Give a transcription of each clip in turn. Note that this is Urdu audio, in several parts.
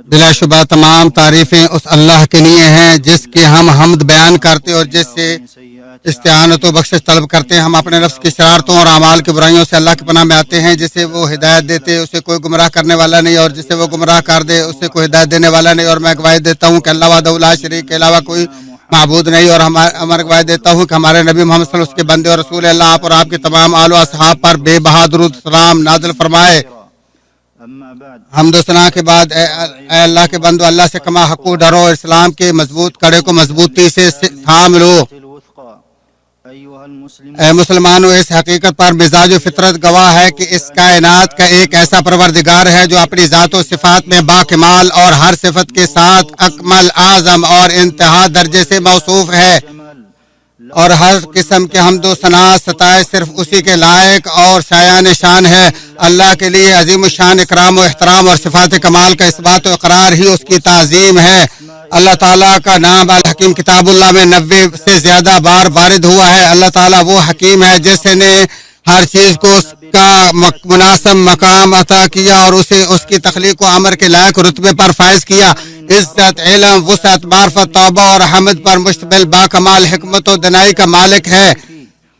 بلا شبہ تمام تعریفیں اس اللہ کے لیے ہیں جس کی ہم حمد بیان کرتے اور جس سے استعانت و بخشش طلب کرتے ہیں. ہم اپنے نفس کی شرارتوں اور اعمال کی برائیوں سے اللہ کی پناہ میں آتے ہیں. جسے وہ ہدایت دیتے اسے کوئی گمراہ کرنے والا نہیں اور جسے وہ گمراہ کر دے اسے کوئی ہدایت دینے والا نہیں. اور میں گواہی دیتا ہوں کہ اللہ وحدہ لا شریک کے علاوہ کوئی معبود نہیں. اور ہمارا گواہی دیتا ہوں کہ ہمارے نبی محمد صلی اللہ علیہ وسلم اس کے بندے اور رسول اللہ آپ اور آپ کے تمام آل و اصحاب پر بے بہا درود سلام نازل فرمائے. حمد و ثنا کے بعد اے اللہ کے بندو اللہ سے کما حقوق ڈرو. اسلام کے مضبوط کڑے کو مضبوطی سے تھام لو. اے مسلمانوں اس حقیقت پر مزاج و فطرت گواہ ہے کہ اس کائنات کا ایک ایسا پروردگار ہے جو اپنی ذات و صفات میں باکمال اور ہر صفت کے ساتھ اکمل اعظم اور انتہا درجے سے موصوف ہے. اور ہر قسم کے حمد و ثنا ستائش صرف اسی کے لائق اور شایان شان ہے. اللہ کے لیے عظیم الشان اکرام و احترام اور صفات کمال کا اثبات و اقرار ہی اس کی تعظیم ہے. اللہ تعالیٰ کا نام الحکیم کتاب اللہ میں 90 سے زیادہ بار وارد ہوا ہے. اللہ تعالیٰ وہ حکیم ہے جس نے ہر چیز کو اس کا مناسب مقام عطا کیا اور اسے اس کی تخلیق و امر کے لائق رتبے پر فائز کیا. عزت علم وسعت معرفت توبہ اور حمد پر مشتمل باکمال حکمت و دانائی کا مالک ہے.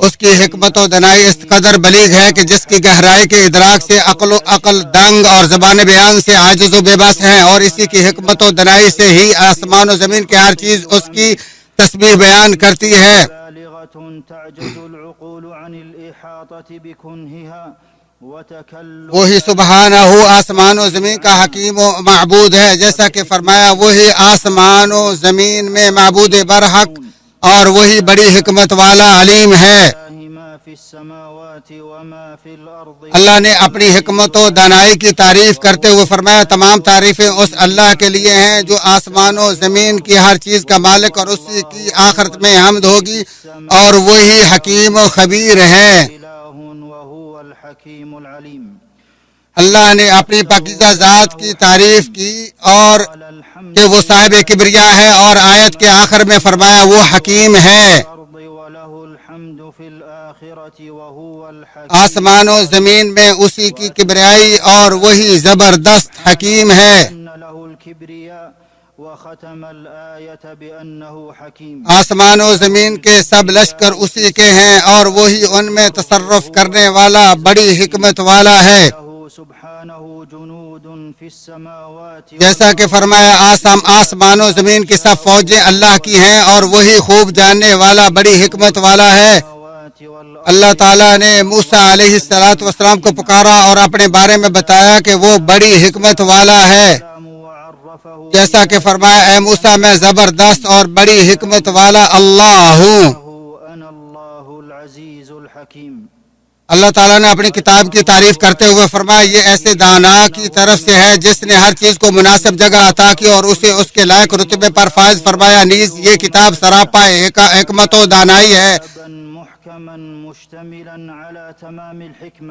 اس کی حکمت و دانائی اس قدر بلیغ ہے کہ جس کی گہرائی کے ادراک سے عقل دنگ اور زبان بیان سے عاجز و بے بس ہیں. اور اسی کی حکمت و دانائی سے ہی آسمان و زمین کی ہر چیز اس کی تسبیح بیان کرتی ہے. وہی سبحانہ آسمان و زمین کا حکیم و معبود ہے. جیسا کہ فرمایا وہی آسمان و زمین میں معبود برحق اور وہی بڑی حکمت والا علیم ہے. اللہ نے اپنی حکمت و دانائی کی تعریف کرتے ہوئے فرمایا تمام تعریفیں اس اللہ کے لیے ہیں جو آسمان و زمین کی ہر چیز کا مالک اور اسی کی آخرت میں حمد ہوگی اور وہی حکیم و خبیر ہے. اللہ نے اپنی پاکیزہ ذات کی تعریف کی اور کہ وہ صاحب کبریا ہے اور آیت کے آخر میں فرمایا وہ حکیم ہے. آسمان و زمین میں اسی کی کبریائی اور وہی زبردست حکیم ہے. آسمان و زمین کے سب لشکر اسی کے ہیں اور وہی ان میں تصرف کرنے والا بڑی حکمت والا ہے. جیسا کہ فرمایا آسمان و زمین کی سب فوجیں اللہ کی ہیں اور وہی خوب جاننے والا بڑی حکمت والا ہے. اللہ تعالیٰ نے موسیٰ علیہ السلام کو پکارا اور اپنے بارے میں بتایا کہ وہ بڑی حکمت والا ہے. جیسا کہ فرمایا اے موسیٰ میں زبردست اور بڑی حکمت والا اللہ ہوں. اللہ تعالیٰ نے اپنی کتاب کی تعریف کرتے ہوئے فرمایا یہ ایسے دانا کی طرف سے ہے جس نے ہر چیز کو مناسب جگہ عطا کی اور اسے اس کے لائق رتبے پر فائز فرمایا. نیز یہ کتاب سراپا حکمت و دانائی ہے.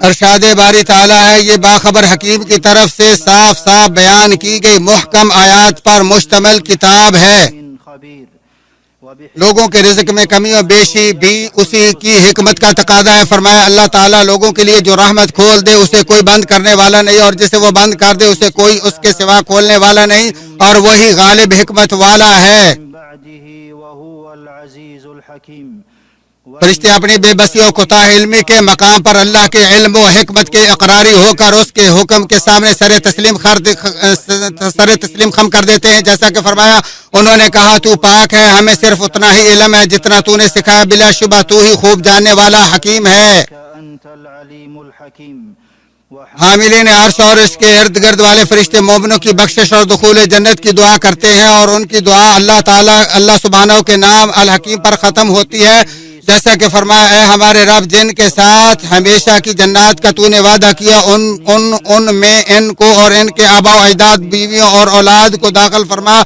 ارشاد باری تعالیٰ ہے یہ باخبر حکیم کی طرف سے صاف صاف بیان کی گئی محکم آیات پر مشتمل کتاب ہے. لوگوں کے رزق میں کمی و بیشی بھی اسی کی حکمت کا تقاضا ہے. فرمایا اللہ تعالیٰ لوگوں کے لیے جو رحمت کھول دے اسے کوئی بند کرنے والا نہیں اور جسے وہ بند کر دے اسے کوئی اس کے سوا کھولنے والا نہیں اور وہی غالب حکمت والا ہے. فرشتے اپنی بے بسی و کوتاہ علمی کے مقام پر اللہ کے علم و حکمت کے اقراری ہو کر اس کے حکم کے سامنے سر تسلیم خم کر دیتے ہیں. جیسا کہ فرمایا انہوں نے کہا تو پاک ہے ہمیں صرف اتنا ہی علم ہے جتنا تو نے سکھایا. بلا شبہ تو ہی خوب جاننے والا حکیم ہے. حاملین عرش اور اس کے ارد گرد والے فرشتے مومنوں کی بخشش اور دخول جنت کی دعا کرتے ہیں اور ان کی دعا اللہ سبحانہ کے نام الحکیم پر ختم ہوتی ہے. جیسا کہ فرمایا اے ہمارے رب جن کے ساتھ ہمیشہ کی جنات کا تو نے وعدہ کیا ان میں ان کو اور ان کے آبا و اجداد بیویوں اور اولاد کو داخل فرما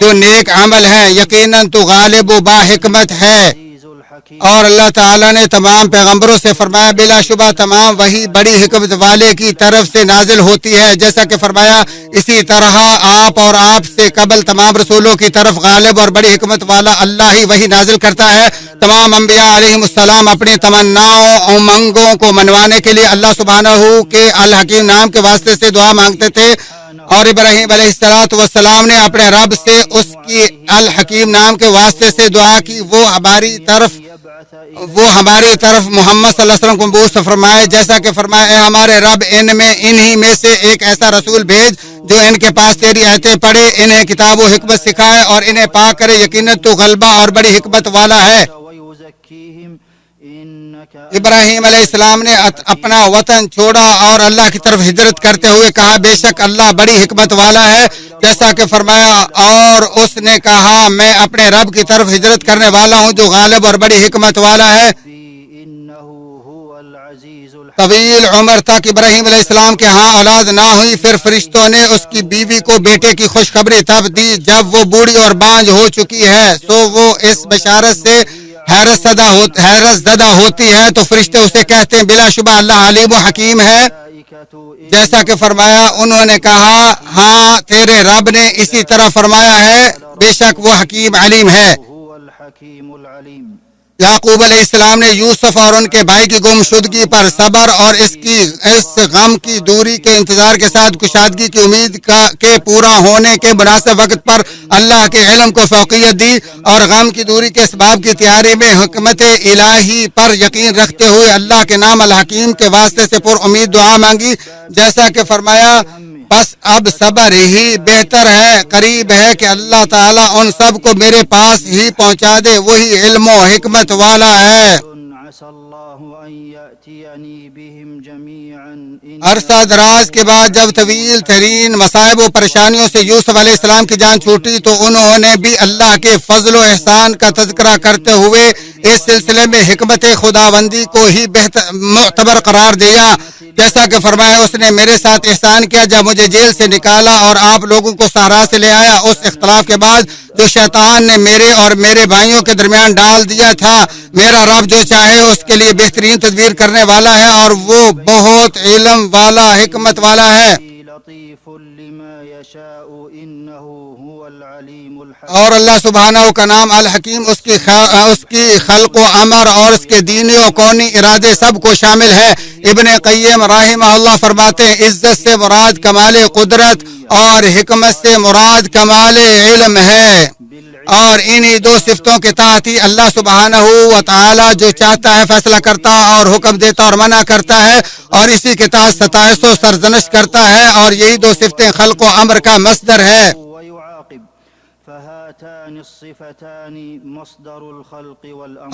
جو نیک عمل ہیں. یقیناً تو غالب و با حکمت ہے. اور اللہ تعالیٰ نے تمام پیغمبروں سے فرمایا بلا شبہ تمام وہی بڑی حکمت والے کی طرف سے نازل ہوتی ہے، جیسا کہ فرمایا اسی طرح آپ اور آپ سے قبل تمام رسولوں کی طرف غالب اور بڑی حکمت والا اللہ ہی وہی نازل کرتا ہے۔ تمام انبیاء علیہ السلام اپنی تمناؤں امنگوں کو منوانے کے لیے اللہ سبحانہ کے الحکیم نام کے واسطے سے دعا مانگتے تھے، اور ابراہیم علیہ السلام نے اپنے رب سے اس کی الحکیم نام کے واسطے سے دعا کی وہ ہماری طرف محمد صلی اللہ علیہ وسلم کو مبعوث فرمائے، جیسا کہ فرمایا اے ہمارے رب انہی میں سے ایک ایسا رسول بھیج جو ان کے پاس تیری آیتیں پڑھے، انہیں کتاب و حکمت سکھائے اور انہیں پاک کرے، یقیناً تو غلبہ اور بڑی حکمت والا ہے۔ ابراہیم علیہ السلام نے اپنا وطن چھوڑا اور اللہ کی طرف ہجرت کرتے ہوئے کہا بے شک اللہ بڑی حکمت والا ہے، جیسا کہ فرمایا اور اس نے کہا میں اپنے رب کی طرف ہجرت کرنے والا ہوں جو غالب اور بڑی حکمت والا ہے۔ طویل عمر تک ابراہیم علیہ السلام کے ہاں اولاد نہ ہوئی، پھر فرشتوں نے اس کی بیوی کو بیٹے کی خوشخبری تب دی جب وہ بوڑھی اور بانجھ ہو چکی ہے، سو وہ اس بشارت سے حیرت زدہ ہوتی ہے تو فرشتے اسے کہتے ہیں بلا شبہ اللہ علیم و حکیم ہے، جیسا کہ فرمایا انہوں نے کہا ہاں تیرے رب نے اسی طرح فرمایا ہے، بے شک وہ حکیم علیم ہے۔ یعقوب علیہ السلام نے یوسف اور ان کے بھائی کی گمشدگی پر صبر اور اس غم کی دوری کے انتظار کے ساتھ کشادگی کی امید کے پورا ہونے کے مناسب وقت پر اللہ کے علم کو فوقیت دی اور غم کی دوری کے اسباب کی تیاری میں حکمت الہی پر یقین رکھتے ہوئے اللہ کے نام الحکیم کے واسطے سے پر امید دعا مانگی، جیسا کہ فرمایا بس اب صبر ہی بہتر ہے، قریب ہے کہ اللہ تعالیٰ ان سب کو میرے پاس ہی پہنچا دے، وہی علم و حکمت والا ہے۔ عرصہ دراز کے بعد جب طویل ترین مصائب و پریشانیوں سے یوسف علیہ السلام کی جان چھوٹی تو انہوں نے بھی اللہ کے فضل و احسان کا تذکرہ کرتے ہوئے اس سلسلے میں حکمت خداوندی کو ہی معتبر قرار دیا، جیسا کہ فرمایا اس نے میرے ساتھ احسان کیا جب مجھے جیل سے نکالا اور آپ لوگوں کو صحرا سے لے آیا، اس اختلاف کے بعد جو شیطان نے میرے اور میرے بھائیوں کے درمیان ڈال دیا تھا، میرا رب جو چاہے اس کے لیے بہترین تدبیر کرنے والا ہے اور وہ بہت علم والا حکمت والا ہے۔ اور اللہ سبحانہ کا نام الحکیم اس کی خلق و امر اور اس کے دینی و کونی ارادے سب کو شامل ہے۔ ابن قیم رحمہ اللہ فرماتے ہیں عزت سے مراد کمال قدرت اور حکمت سے مراد کمال علم ہے، اور انہی دو صفتوں کے تحت ہی اللہ سبحانہ و تعالی جو چاہتا ہے فیصلہ کرتا اور حکم دیتا اور منع کرتا ہے، اور اسی کے تحت ستائش و سرزنش کرتا ہے، اور یہی دو صفتیں خلق و امر کا مصدر ہے۔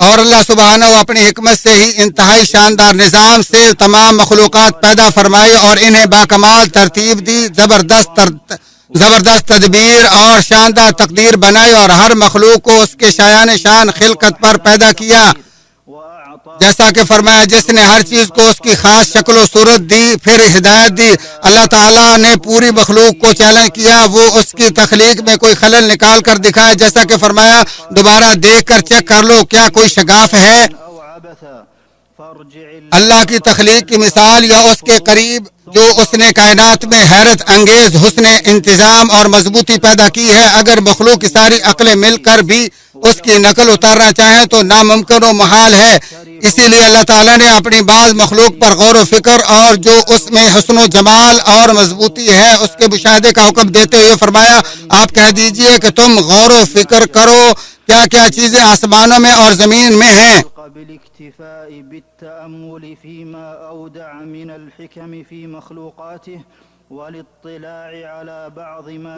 اور اللہ سبحانہ اپنی حکمت سے ہی انتہائی شاندار نظام سے تمام مخلوقات پیدا فرمائی اور انہیں باکمال ترتیب دی، زبردست تدبیر اور شاندار تقدیر بنائی اور ہر مخلوق کو اس کے شایان شان خلقت پر پیدا کیا، جیسا کہ فرمایا جس نے ہر چیز کو اس کی خاص شکل و صورت دی پھر ہدایت دی۔ اللہ تعالیٰ نے پوری مخلوق کو چیلنج کیا وہ اس کی تخلیق میں کوئی خلل نکال کر دکھائے، جیسا کہ فرمایا دوبارہ دیکھ کر چیک کر لو کیا کوئی شگاف ہے۔ اللہ کی تخلیق کی مثال یا اس کے قریب جو اس نے کائنات میں حیرت انگیز حسن انتظام اور مضبوطی پیدا کی ہے، اگر مخلوق کی ساری عقلیں مل کر بھی اس کی نقل اتارنا چاہیں تو ناممکن و محال ہے۔ اسی لیے اللہ تعالیٰ نے اپنی بعض مخلوق پر غور و فکر اور جو اس میں حسن و جمال اور مضبوطی ہے اس کے مشاہدے کا حکم دیتے ہوئے فرمایا آپ کہہ دیجئے کہ تم غور و فکر کرو کیا کیا چیزیں آسمانوں میں اور زمین میں ہیں۔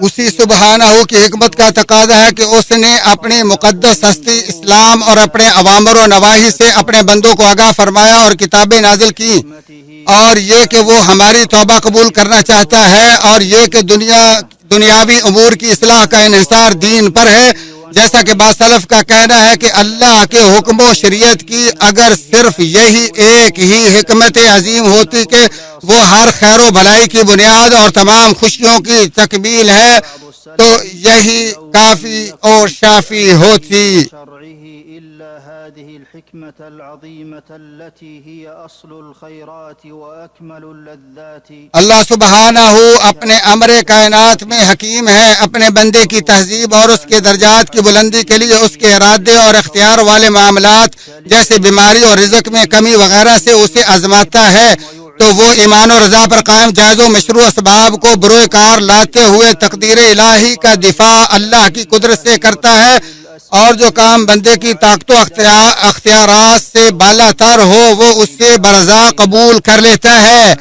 اسی سبحانہ کی حکمت کا تقاضا ہے کہ اس نے اپنی مقدس ہستی اسلام اور اپنے اوامر و نواہی سے اپنے بندوں کو آگاہ فرمایا اور کتابیں نازل کی، اور یہ کہ وہ ہماری توبہ قبول کرنا چاہتا ہے، اور یہ کہ دنیاوی امور کی اصلاح کا انحصار دین پر ہے، جیسا کہ بعض سلف کا کہنا ہے کہ اللہ کے حکم و شریعت کی اگر صرف یہی ایک ہی حکمت عظیم ہوتی کہ وہ ہر خیر و بھلائی کی بنیاد اور تمام خوشیوں کی تکمیل ہے تو یہی کافی اور شافی ہوتی۔ هذه الحكمة العظيمة التي هي أصل الخيرات وأكمل اللذات. اللہ سبحانہ اپنے امر کائنات میں حکیم ہے. اپنے بندے کی تہذیب اور اس کے درجات کی بلندی کے لیے اس کے ارادے اور اختیار والے معاملات جیسے بیماری اور رزق میں کمی وغیرہ سے اسے آزماتا ہے. تو وہ ایمان و رضا پر قائم جائز و مشروع اسباب کو بروئے کار لاتے ہوئے تقدیر الہی کا دفاع اللہ کی قدرت سے کرتا ہے، اور جو کام بندے کی طاقت و اختیارات سے بالا تر ہو وہ اس سے برضا قبول کر لیتا ہے،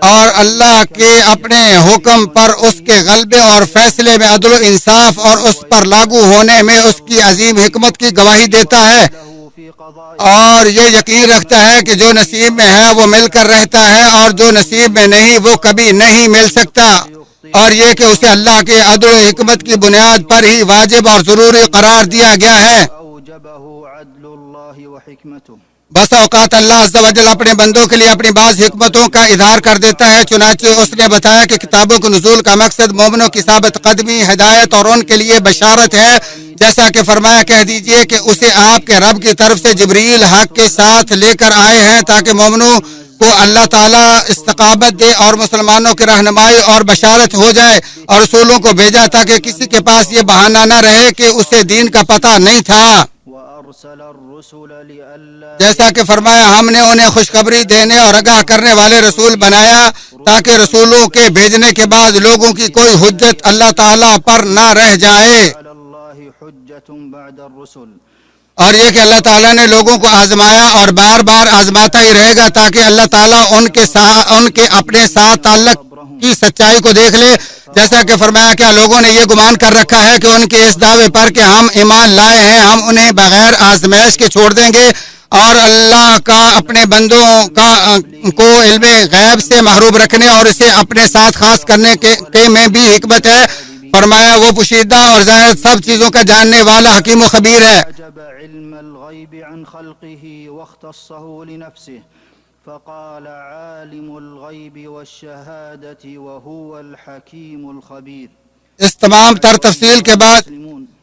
اور اللہ کے اپنے حکم پر اس کے غلبے اور فیصلے میں عدل و انصاف اور اس پر لاگو ہونے میں اس کی عظیم حکمت کی گواہی دیتا ہے، اور یہ یقین رکھتا ہے کہ جو نصیب میں ہے وہ مل کر رہتا ہے اور جو نصیب میں نہیں وہ کبھی نہیں مل سکتا، اور یہ کہ اسے اللہ کے عدل و حکمت کی بنیاد پر ہی واجب اور ضروری قرار دیا گیا ہے. بس اوقات اللہ عز و جل اپنے بندوں کے لیے اپنی بعض حکمتوں کا اظہار کر دیتا ہے. چنانچہ اس نے بتایا کہ کتابوں کے نزول کا مقصد مومنوں کی ثابت قدمی، ہدایت اور ان کے لیے بشارت ہے. جیسا کہ فرمایا کہہ دیجئے کہ اسے آپ کے رب کی طرف سے جبریل حق کے ساتھ لے کر آئے ہیں تاکہ مومنوں کو اللہ تعالیٰ استقامت دے اور مسلمانوں کی رہنمائی اور بشارت ہو جائے، اور رسولوں کو بھیجا تاکہ کسی کے پاس یہ بہانہ نہ رہے کہ اسے دین کا پتہ نہیں تھا. جیسا کہ فرمایا ہم نے انہیں خوشخبری دینے اور آگاہ کرنے والے رسول بنایا تاکہ رسولوں کے بھیجنے کے بعد لوگوں کی کوئی حجت اللہ تعالیٰ پر نہ رہ جائے، اور یہ کہ اللہ تعالیٰ نے لوگوں کو آزمایا اور بار بار آزماتا ہی رہے گا تاکہ اللہ تعالیٰ ان کے اپنے ساتھ تعلق کی سچائی کو دیکھ لے. جیسا کہ فرمایا کیا لوگوں نے یہ گمان کر رکھا ہے کہ ان کے اس دعوے پر کہ ہم ایمان لائے ہیں ہم انہیں بغیر آزمائش کے چھوڑ دیں گے، اور اللہ کا اپنے بندوں کو علم غیب سے محروم رکھنے اور اسے اپنے ساتھ خاص کرنے کے میں بھی حکمت ہے. فرمایا وہ پوشیدہ اور ظاہر سب چیزوں کا جاننے والا حکیم و خبیر ہے. فقال عالم الغیب والشہادة وهو الحکیم الخبیر. اس تمام تر تفصیل کے بعد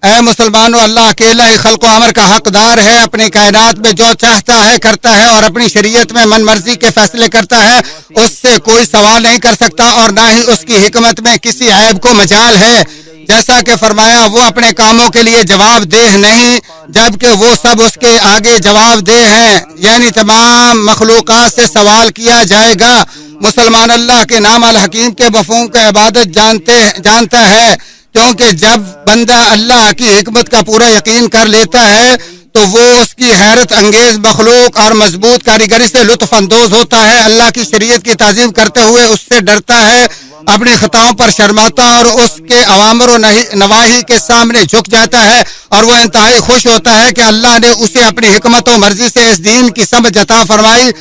اے مسلمانوں، اللہ اکیلا ہی خلق و امر کا حقدار ہے. اپنی کائنات میں جو چاہتا ہے کرتا ہے اور اپنی شریعت میں من مرضی کے فیصلے کرتا ہے. اس سے کوئی سوال نہیں کر سکتا اور نہ ہی اس کی حکمت میں کسی عیب کو مجال ہے. جیسا کہ فرمایا وہ اپنے کاموں کے لیے جواب دہ نہیں جبکہ وہ سب اس کے آگے جواب دہ ہیں، یعنی تمام مخلوقات سے سوال کیا جائے گا. مسلمان اللہ کے نام الحکیم کے مفہوم کا عبادت جانتا ہے، کیونکہ جب بندہ اللہ کی حکمت کا پورا یقین کر لیتا ہے تو وہ اس کی حیرت انگیز مخلوق اور مضبوط کاریگری سے لطف اندوز ہوتا ہے. اللہ کی شریعت کی تعظیم کرتے ہوئے اس سے ڈرتا ہے، اپنی خطاؤں پر شرماتا اور اس کے اوامر و نواہی کے سامنے جھک جاتا ہے، اور وہ انتہائی خوش ہوتا ہے کہ اللہ نے اسے اپنی حکمت و مرضی سے اس دین کی سمجھ عطا فرمائی،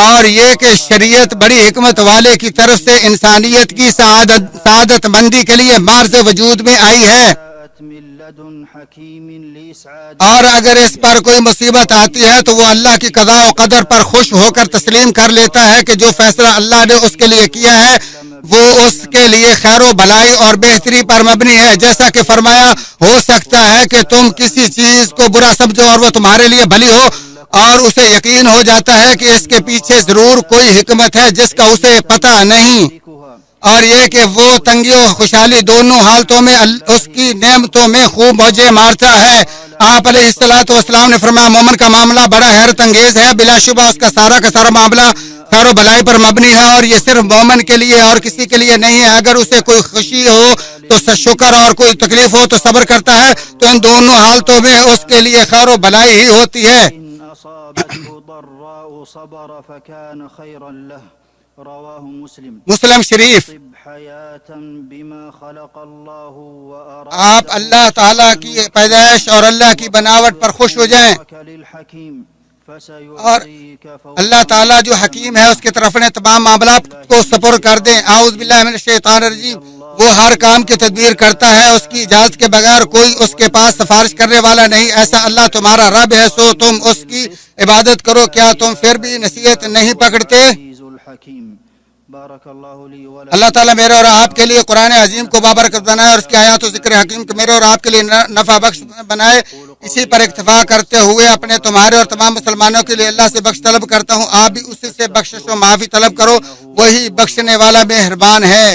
اور یہ کہ شریعت بڑی حکمت والے کی طرف سے انسانیت کی سعادت مندی کے لیے مارز وجود میں آئی ہے. اور اگر اس پر کوئی مصیبت آتی ہے تو وہ اللہ کی قضاء و قدر پر خوش ہو کر تسلیم کر لیتا ہے کہ جو فیصلہ اللہ نے اس کے لیے کیا ہے وہ اس کے لیے خیر و بھلائی اور بہتری پر مبنی ہے. جیسا کہ فرمایا ہو سکتا ہے کہ تم کسی چیز کو برا سمجھو اور وہ تمہارے لیے بھلی ہو، اور اسے یقین ہو جاتا ہے کہ اس کے پیچھے ضرور کوئی حکمت ہے جس کا اسے پتہ نہیں. اور یہ کہ وہ تنگی و خوشحالی دونوں حالتوں میں اس کی نعمتوں میں خوب موجیں مارتا ہے. آپ علیہ السلام نے فرمایا مومن کا معاملہ بڑا حیرت انگیز ہے، بلا شبہ اس کا سارا معاملہ خیر و بھلائی پر مبنی ہے، اور یہ صرف مومن کے لیے اور کسی کے لیے نہیں ہے. اگر اسے کوئی خوشی ہو تو شکر اور کوئی تکلیف ہو تو صبر کرتا ہے، تو ان دونوں حالتوں میں اس کے لیے خیر و بھلائی ہی ہوتی ہے. مسلم شریف. آپ اللہ تعالیٰ کی پیدائش اور اللہ کی بناوٹ پر خوش ہو جائیں، اور اللہ تعالیٰ جو حکیم ہے اس کی طرف نے تمام معاملات کو سپرد کر دیں. اعوذ باللہ من الشیطان الرجیم. وہ ہر کام کی تدبیر کرتا ہے، اس کی اجازت کے بغیر کوئی اس کے پاس سفارش کرنے والا نہیں. ایسا اللہ تمہارا رب ہے سو تم اس کی عبادت کرو، کیا تم پھر بھی نصیحت نہیں پکڑتے؟ بارك الله لي ولكم اللہ تعالیٰ میرے اور آپ کے لیے قرآن عظیم کو بابرکت بنائے اور اس کی آیات و ذکر حکیم کو میرے اور آپ کے لیے نفع بخش بنائے. اسی پر اکتفا کرتے ہوئے اپنے تمہارے اور تمام مسلمانوں کے لیے اللہ سے بخش طلب کرتا ہوں. آپ بھی اسی سے بخشش و معافی طلب کرو, وہی بخشنے والا مہربان ہے.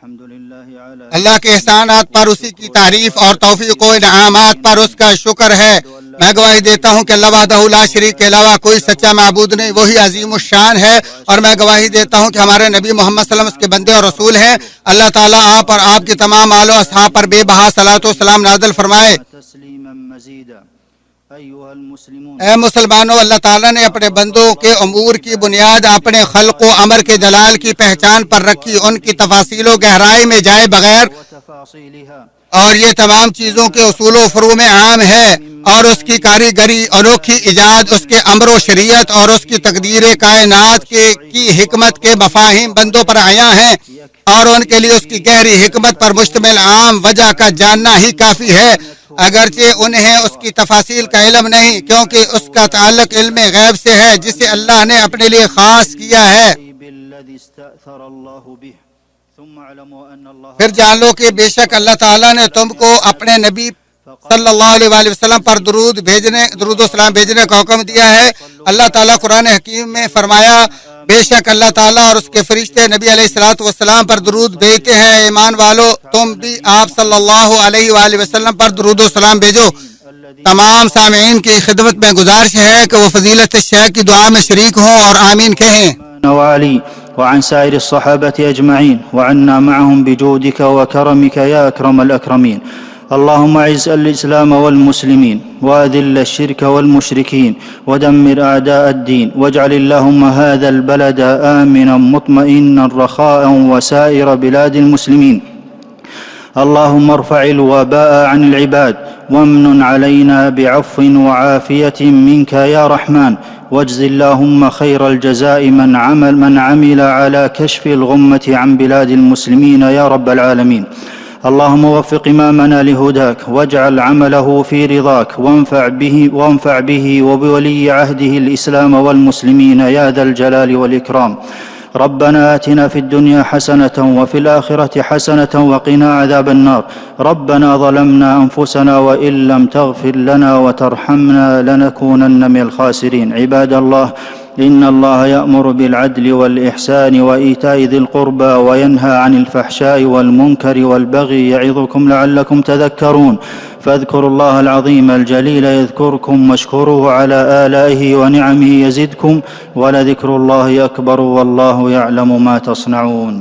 الحمد لله على اللہ کے احسانات پر اسی کی تعریف اور توفیق و انعامات پر اس کا شکر ہے. میں گواہی دیتا ہوں کہ اللہ وحدہ لا شریک کے علاوہ کوئی سچا معبود نہیں, وہی عظیم الشان ہے. اور میں گواہی دیتا ہوں کہ ہمارے نبی محمد صلی اللہ علیہ وسلم اس کے بندے اور رسول ہیں. اللہ تعالیٰ آپ اور آپ کے تمام آل و اصحاب پر بے بہا صلاۃ و سلام نازل فرمائے. تسليما مزيدا. أيها المسلمون اے مسلمانوں, اللہ تعالیٰ نے اپنے بندوں کے امور کی بنیاد اپنے خلق و امر کے جلال کی پہچان پر رکھی, ان کی تفاصیل و گہرائی میں جائے بغیر, وتفاصيلها اور یہ تمام چیزوں کے اصول و فروع میں عام ہے. اور اس کی کاریگری, انوکھی ایجاد, اس کے امر و شریعت اور اس کی تقدیر کائنات کی حکمت کے مفاہیم بندوں پر عیاں ہیں, اور ان کے لیے اس کی گہری حکمت پر مشتمل عام وجہ کا جاننا ہی کافی ہے, اگرچہ انہیں اس کی تفاصیل کا علم نہیں, کیونکہ اس کا تعلق علم غیب سے ہے جسے اللہ نے اپنے لیے خاص کیا ہے. بالذي استأثر الله به. ثم اعلموا أن الله پھر جان لو کہ بے شک اللہ تعالیٰ نے تم کو اپنے نبی صلی اللہ علیہ وآلہ وسلم پر درود و سلام بھیجنے کا حکم دیا ہے. اللہ تعالیٰ قرآن حکیم میں فرمایا, بے شک اللہ تعالیٰ اور اس کے فرشتے نبی علیہ الصلوۃ والسلام پر درود بھیجتے ہیں. ایمان والو, تم بھی آپ صلی اللہ علیہ وآلہ وسلم پر درود و سلام بھیجو. تمام سامعین کی خدمت میں گزارش ہے کہ وہ فضیلت شیخ کی دعا میں شریک ہوں اور آمین کہیں. وعلي وعن سائر الصحابة أجمعين وعنا معهم بجودك وكرمك يا أكرم الأكرمين. اللهم اعز الإسلام والمسلمين وأذل الشرك والمشركين ودمر أعداء الدين واجعل اللهم هذا البلد آمنا مطمئنا رخاء وسائر بلاد المسلمين. اللهم ارفع الوباء عن العباد وامن علينا بعفو وعافية منك يا رحمن. واجز اللهم خير الجزاء من عمل على كشف الغمة عن بلاد المسلمين يا رب العالمين. اللهم وفق إمامنا لهداك واجعل عمله في رضاك وانفع به وبولي عهده الإسلام والمسلمين يا ذا الجلال والإكرام. ربنا آتنا في الدنيا حسنة وفي الآخرة حسنة وقنا عذاب النار. ربنا ظلمنا أنفسنا وإن لم تغفر لنا وترحمنا لنكونن من الخاسرين. عباد الله, إن الله يأمر بالعدل والإحسان وإيتاء ذي القربى وينهى عن الفحشاء والمنكر والبغي يعظكم لعلكم تذكرون. فاذكروا الله العظيم الجليل يذكركم واشكروه على آلائه ونعمه يزدكم ولذكر الله أكبر والله يعلم ما تصنعون.